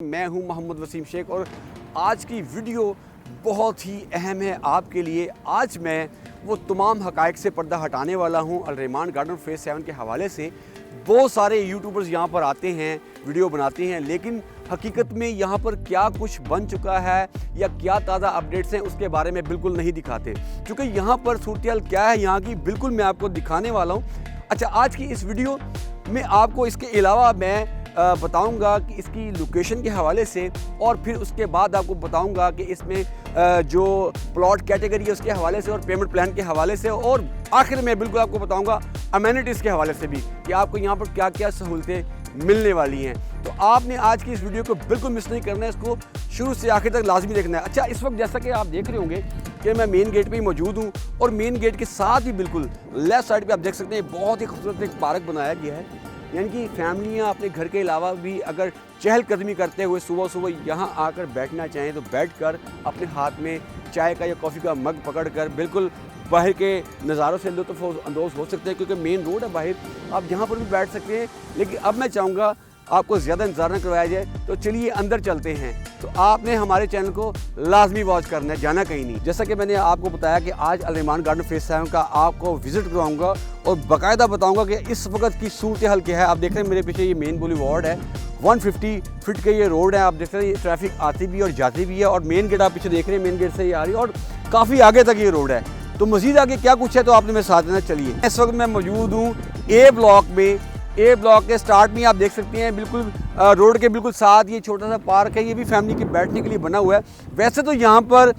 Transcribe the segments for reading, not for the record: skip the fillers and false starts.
मैं हूं मोहम्मद वसीम शेख और आज की वीडियो बहुत ही अहम है आपके लिए। आज मैं वो तमाम हक़ाइक़ से पर्दा हटाने वाला हूं। अल रहमान गार्डन फेज़ 7 के हवाले से बहुत सारे यूट्यूबर्स यहां पर आते हैं, वीडियो बनाते हैं, लेकिन हकीकत में यहां पर क्या कुछ बन चुका है या क्या ताज़ा अपडेट्स हैं उसके बारे में बिल्कुल नहीं दिखाते। क्योंकि यहां पर सूरत-ए-हाल क्या है यहाँ की बिल्कुल मैं आपको दिखाने वाला हूँ। अच्छा, आज की इस वीडियो में आपको इसके अलावा मैं बताऊंगा कि इसकी लोकेशन के हवाले से, और फिर उसके बाद आपको बताऊंगा कि इसमें जो प्लॉट कैटेगरी है उसके हवाले से और पेमेंट प्लान के हवाले से, और आखिर में बिल्कुल आपको बताऊंगा अमेनिटीज़ के हवाले से भी कि आपको यहाँ पर क्या क्या सहूलतें मिलने वाली हैं। तो आपने आज की इस वीडियो को बिल्कुल मिस नहीं करना है, इसको शुरू से आखिर तक लाजमी देखना है। अच्छा, इस वक्त जैसा कि आप देख रहे होंगे कि मैं मेन गेट पे ही मौजूद हूँ और मेन गेट के साथ ही बिल्कुल लेफ़्ट साइड पे आप देख सकते हैं बहुत ही खूबसूरत एक पार्क बनाया गया है। यानी कि फैमिलियाँ अपने घर के अलावा भी अगर चहलकदमी करते हुए सुबह सुबह यहाँ आकर बैठना चाहें तो बैठकर अपने हाथ में चाय का या कॉफ़ी का मग पकड़कर बिल्कुल बाहर के नज़ारों से लुत्फ़ अंदोज़ हो सकते हैं, क्योंकि मेन रोड है बाहर, आप यहाँ पर भी बैठ सकते हैं। लेकिन अब मैं चाहूँगा आपको ज़्यादा इंतज़ार न करवाया जाए, तो चलिए अंदर चलते हैं। तो आपने हमारे चैनल को लाजमी वॉच करना है, जाना कहीं नहीं। जैसा कि मैंने आपको बताया कि आज अल रहमान गार्डन फेज़ 7 का आपको विज़िट करवाऊंगा और बाकायदा बताऊंगा कि इस वक्त की सूरत-ए-हाल क्या है। आप देख रहे हैं मेरे पीछे ये मेन बुलेवार्ड है, 150 फीट के ये रोड है। आप देख रहे हैं ये ट्रैफिक आती भी और जाती भी है, और मेन गेट आप पीछे देख रहे हैं, मेन गेट से ये आ रही है और काफ़ी आगे तक ये रोड है। तो मज़ीद आगे क्या कुछ है तो आपने मेरे साथ देना। चलिए, इस वक्त मैं मौजूद हूँ ए ब्लॉक में। ए ब्लॉक के स्टार्ट में आप देख सकते हैं बिल्कुल रोड के बिल्कुल साथ ये छोटा सा पार्क है, ये भी फैमिली के बैठने के लिए बना हुआ है। वैसे तो यहाँ पर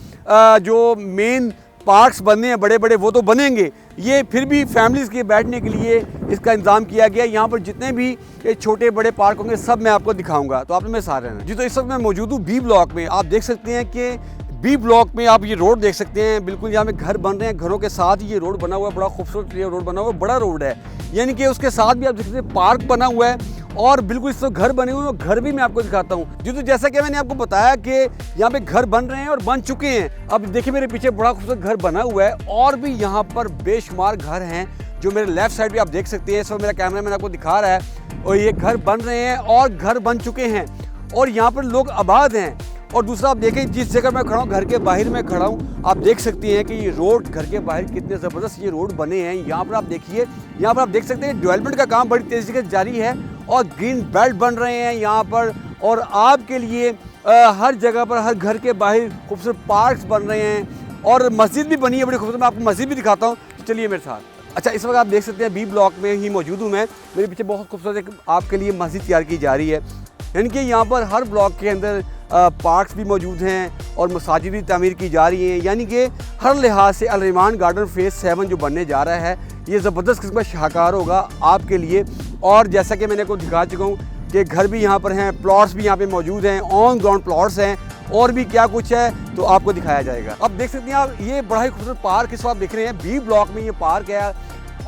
जो मेन पार्क्स बनने हैं बड़े बड़े वो तो बनेंगे, ये फिर भी फैमिलीज़ के बैठने के लिए इसका इंतज़ाम किया गया है। यहाँ पर जितने भी ये छोटे बड़े पार्क होंगे सब मैं आपको दिखाऊंगा, तो आपने मेरे साथ रहना जी। तो इस वक्त मैं मौजूद हूँ बी ब्लॉक में। आप देख सकते हैं कि बी ब्लॉक में आप ये रोड देख सकते हैं, बिल्कुल यहाँ पे घर बन रहे हैं, घरों के साथ ही ये रोड बना हुआ है, बड़ा खूबसूरत ये रोड बना हुआ है, बड़ा रोड है। यानी कि उसके साथ भी आप देख सकते हैं पार्क बना हुआ है और बिल्कुल इस वक्त घर बने हुए हैं। घर भी मैं आपको दिखाता हूँ जी। तो जैसा कि मैंने आपको बताया कि यहाँ पे घर बन रहे हैं और बन चुके हैं। अब देखिए मेरे पीछे बड़ा खूबसूरत घर बना हुआ है और भी यहाँ पर बेशुमार घर हैं जो मेरे लेफ्ट साइड पे आप देख सकते हैं। इस वक्त मेरा कैमरा मैन आपको दिखा रहा है, और ये घर बन रहे हैं और घर बन चुके हैं और यहाँ पर लोग आबाद हैं। और दूसरा आप देखें जिस जगह मैं खड़ा हूँ, घर के बाहर में खड़ा हूँ, आप देख सकते हैं कि ये रोड घर के बाहर कितने ज़बरदस्त ये रोड बने हैं। यहाँ पर आप देखिए, यहाँ पर आप देख सकते हैं डेवलपमेंट का काम बड़ी तेज़ी से जारी है और ग्रीन बेल्ट बन रहे हैं यहाँ पर, और आपके लिए हर जगह पर हर घर के बाहर खूबसूरत पार्क्स बन रहे हैं और मस्जिद भी बनी है बड़ी खूबसूरत। मैं आपको मस्जिद भी दिखाता हूँ, तो चलिए मेरे साथ। अच्छा, इस वक्त आप देख सकते हैं बी ब्लॉक में ही मौजूद हूँ मैं। मेरे पीछे बहुत खूबसूरत एक आपके लिए मस्जिद तैयार की जा रही है। यानी कि यहाँ पर हर ब्लॉक के अंदर पार्क्स भी मौजूद हैं और मसाजिद भी तामीर की जा रही हैं। यानी कि हर लिहाज से अल रहमान गार्डन फेज़ 7 जो बनने जा रहा है ये ज़बरदस्त किस्म का शाहकार होगा आपके लिए। और जैसा कि मैंने आपको दिखा चुका हूँ कि घर भी यहाँ पर हैं, प्लॉट्स भी यहाँ पे मौजूद हैं, ऑन ग्राउंड प्लॉट्स हैं, और भी क्या कुछ है तो आपको दिखाया जाएगा। अब देख सकते हैं आप, ये बड़ा ही खूबसूरत पार्क इस वक्त देख रहे हैं, बी ब्लॉक में ये पार्क है।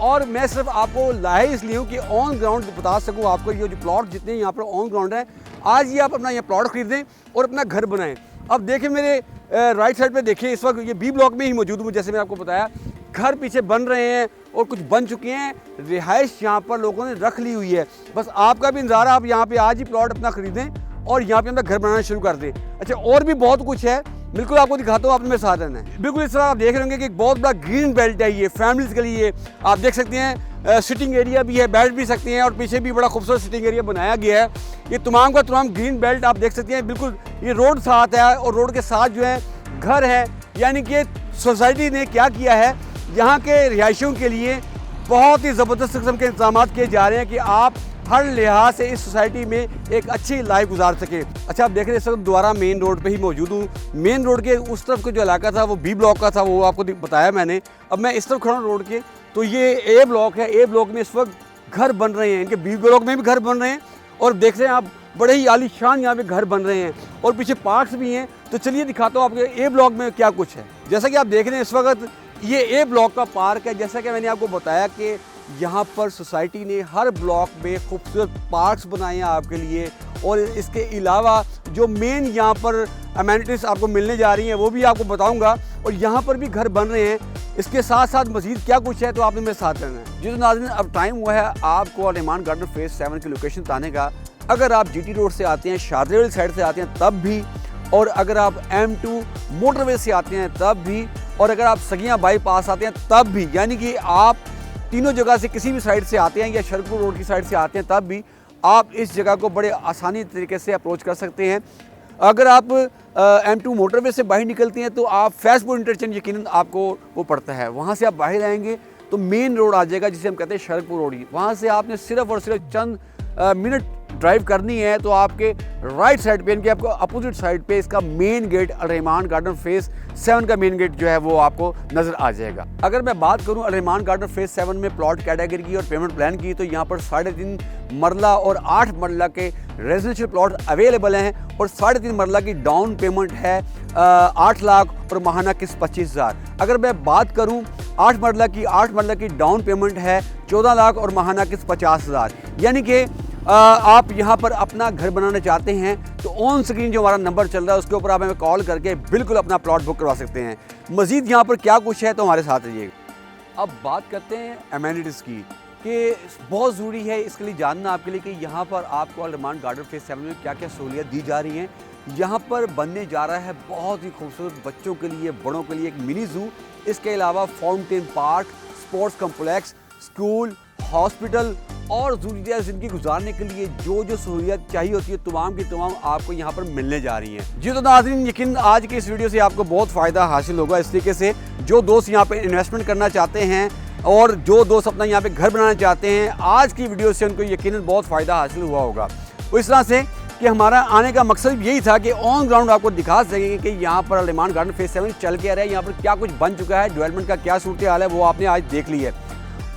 और मैं सिर्फ आपको लाए इसलिए हूँ कि ऑन ग्राउंड बता सकूँ आपको, ये जो प्लॉट जितने यहाँ पर ऑन ग्राउंड है, आज ये आप अपना ये प्लॉट खरीदें और अपना घर बनाएं। अब देखें मेरे राइट साइड पे देखिए, इस वक्त ये बी ब्लॉक में ही मौजूद हूँ। जैसे मैंने आपको बताया घर पीछे बन रहे हैं और कुछ बन चुके हैं, रिहाइश यहाँ पर लोगों ने रख ली हुई है। बस आपका भी इंतज़ार है, आप यहाँ पे आज ही प्लॉट अपना खरीदें और यहाँ पे अपना घर बनाना शुरू कर दें। अच्छा, और भी बहुत कुछ है, बिल्कुल आपको दिखाता हूँ, आपने मेरे साथ रहना है। बिल्कुल इस तरह आप देख रहे होंगे कि एक बहुत बड़ा ग्रीन बेल्ट है ये फैमिलीज़ के लिए। आप देख सकते हैं सिटिंग एरिया भी है, बैठ भी सकते हैं, और पीछे भी बड़ा खूबसूरत सिटिंग एरिया बनाया गया है। ये तमाम का तमाम ग्रीन बेल्ट आप देख सकते हैं। बिल्कुल ये रोड साथ है और रोड के साथ जो है घर है। यानी कि सोसाइटी ने क्या किया है, यहाँ के रिहायशियों के लिए बहुत ही ज़बरदस्त किस्म के इंतजाम किए जा रहे हैं कि आप हर लिहाज से इस सोसाइटी में एक अच्छी लाइफ गुजार सकें। अच्छा, आप देख रहे हैं इस वक्त दोबारा मेन रोड पे ही मौजूद हूँ। मेन रोड के उस तरफ का जो इलाका था वो बी ब्लॉक का था, वो आपको बताया मैंने। अब मैं इस तरफ खड़ा हूँ रोड के, तो ये ए ब्लॉक है। ए ब्लॉक में इस वक्त घर बन रहे हैं, इनके बी ब्लॉक में भी घर बन रहे हैं, और देख रहे हैं आप बड़े ही आलीशान यहाँ पे घर बन रहे हैं और पीछे पार्क्स भी हैं। तो चलिए दिखाता हूँ आपके ए ब्लॉक में क्या कुछ है। जैसा कि आप देख रहे हैं इस वक्त ये ए ब्लॉक का पार्क है। जैसा कि मैंने आपको बताया कि यहाँ पर सोसाइटी ने हर ब्लॉक में खूबसूरत पार्क्स बनाए हैं आपके लिए, और इसके अलावा जो मेन यहाँ पर अमेनिटीज़ आपको मिलने जा रही हैं वो भी आपको बताऊँगा, और यहाँ पर भी घर बन रहे हैं। इसके साथ साथ मज़ीद क्या कुछ है तो आपने मेरे साथ रहना है जी। तो नाज़रीन, अब टाइम हुआ है आपको अल रहमान गार्डन फेज़ 7 की लोकेशन बताने का। अगर आप GT रोड से आते हैं, शादरेवाली साइड से आते हैं तब भी, और अगर आप M2 मोटरवे से आते हैं तब भी, और अगर आप सगिया बाईपास आते हैं तब भी, यानी कि आप तीनों जगह से किसी भी साइड से आते हैं या शरकपुर रोड की साइड से आते हैं तब भी आप इस जगह को बड़े आसानी तरीके से अप्रोच कर सकते हैं। अगर आप M2 मोटरवे से बाहर निकलते हैं तो आप फैज़पुर इंटरचेंज यकीनन आपको वो पड़ता है, वहाँ से आप बाहर आएंगे तो मेन रोड आ जाएगा जिसे हम कहते हैं शरकपुर रोड। वहाँ से आपने सिर्फ और सिर्फ चंद मिनट ड्राइव करनी है तो आपके राइट साइड पे, इनके आपको अपोजिट साइड पे इसका मेन गेट अल रहमान गार्डन फेज़ 7 का मेन गेट जो है वो आपको नज़र आ जाएगा। अगर मैं बात करूं अल रहमान गार्डन फेज़ 7 में प्लॉट कैटेगरी की और पेमेंट प्लान की, तो यहाँ पर 3.5 मरला और 8 मरला के रेजिडेंशियल प्लॉट अवेलेबल हैं और 3.5 मरला की डाउन पेमेंट है 8 लाख और माहाना किस्त 25,000। अगर मैं बात करूँ 8 मरला की डाउन पेमेंट है 14 लाख और माहाना किस्त 50,000। यानी कि आप यहाँ पर अपना घर बनाना चाहते हैं तो ऑन स्क्रीन जो हमारा नंबर चल रहा है उसके ऊपर आप हमें कॉल करके बिल्कुल अपना प्लॉट बुक करवा सकते हैं। मज़ीद यहाँ पर क्या कुछ है तो हमारे साथ रहिएगा। अब बात करते हैं एमेनिटीज़ की, कि बहुत ज़रूरी है इसके लिए जानना आपके लिए कि यहाँ पर आपको अल रहमान गार्डन फेज़ 7 में क्या क्या सहूलियत दी जा रही हैं। यहाँ पर बनने जा रहा है बहुत ही खूबसूरत बच्चों के लिए, बड़ों के लिए एक मिनी ज़ू। इसके अलावा fountain park, sports complex, school, hospital और ज़रूरियात ज़िंदगी गुजारने के लिए जो जो सहूलियत चाहिए होती है तमाम की तमाम आपको यहाँ पर मिलने जा रही हैं। जी तो नाज़रीन, यकीन आज की इस वीडियो से आपको बहुत फ़ायदा हासिल होगा। इस तरीके से जो दोस्त यहाँ पे इन्वेस्टमेंट करना चाहते हैं और जो दोस्त अपना यहाँ पे घर बनाना चाहते हैं, आज की वीडियो से उनको यकीनन बहुत फ़ायदा हासिल हुआ होगा। तो इस तरह से कि हमारा आने का मकसद यही था कि ऑन ग्राउंड आपको दिखा सकेंगे कि यहाँ पर अल रहमान गार्डन फेज़ 7 चल के आ रहा है, यहाँ पर क्या कुछ बन चुका है, डेवलपमेंट का क्या सूरत हाल है वो आपने आज देख ली है।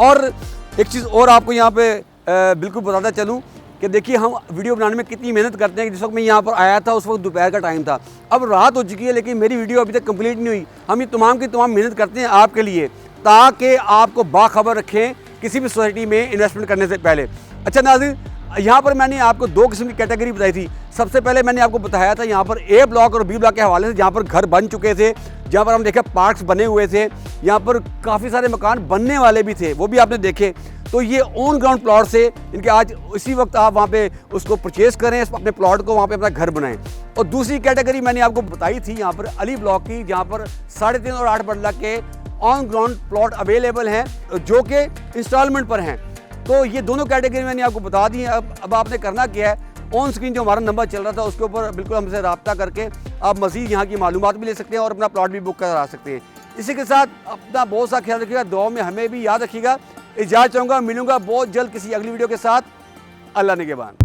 और एक चीज़ और आपको यहाँ पे बिल्कुल बताता चलूँ कि देखिए हम वीडियो बनाने में कितनी मेहनत करते हैं। जिस वक्त मैं यहाँ पर आया था उस वक्त दोपहर का टाइम था, अब रात हो चुकी है लेकिन मेरी वीडियो अभी तक कंप्लीट नहीं हुई। हम ये तमाम की तमाम मेहनत करते हैं आपके लिए ताकि आपको बाखबर रखें किसी भी सोसाइटी में इन्वेस्टमेंट करने से पहले। अच्छा नाज़रीन, यहाँ पर मैंने आपको 2 किस्म की कैटेगरी बताई थी। सबसे पहले मैंने आपको बताया था यहाँ पर A ब्लॉक और B ब्लॉक के हवाले से जहाँ पर घर बन चुके थे, जहाँ पर हम देखे पार्क्स बने हुए थे, यहाँ पर काफ़ी सारे मकान बनने वाले भी थे, वो भी आपने देखे। तो ये ऑन ग्राउंड प्लॉट से इनके आज इसी वक्त आप वहाँ पे उसको परचेज़ करें, अपने प्लॉट को वहाँ पे अपना घर बनाएं। और दूसरी कैटेगरी मैंने आपको बताई थी यहाँ पर अली ब्लॉक की, जहाँ पर 3.5 और 8 मरला के ऑन ग्राउंड प्लॉट अवेलेबल हैं जो कि इंस्टॉलमेंट पर हैं। तो ये दोनों कैटेगरी मैंने आपको बता दी है। अब आपने करना क्या है, ऑन स्क्रीन जो हमारा नंबर चल रहा था उसके ऊपर बिल्कुल हमसे रब्ता करके आप मज़ीद यहाँ की मालूमात भी ले सकते हैं और अपना प्लॉट भी बुक करा सकते हैं। इसी के साथ अपना बहुत सा ख्याल रखिएगा, दुआ में हमें भी याद रखिएगा। इजाज़त चाहूँगा, मिलूँगा बहुत जल्द किसी अगली वीडियो के साथ। अल्लाह निगहबान।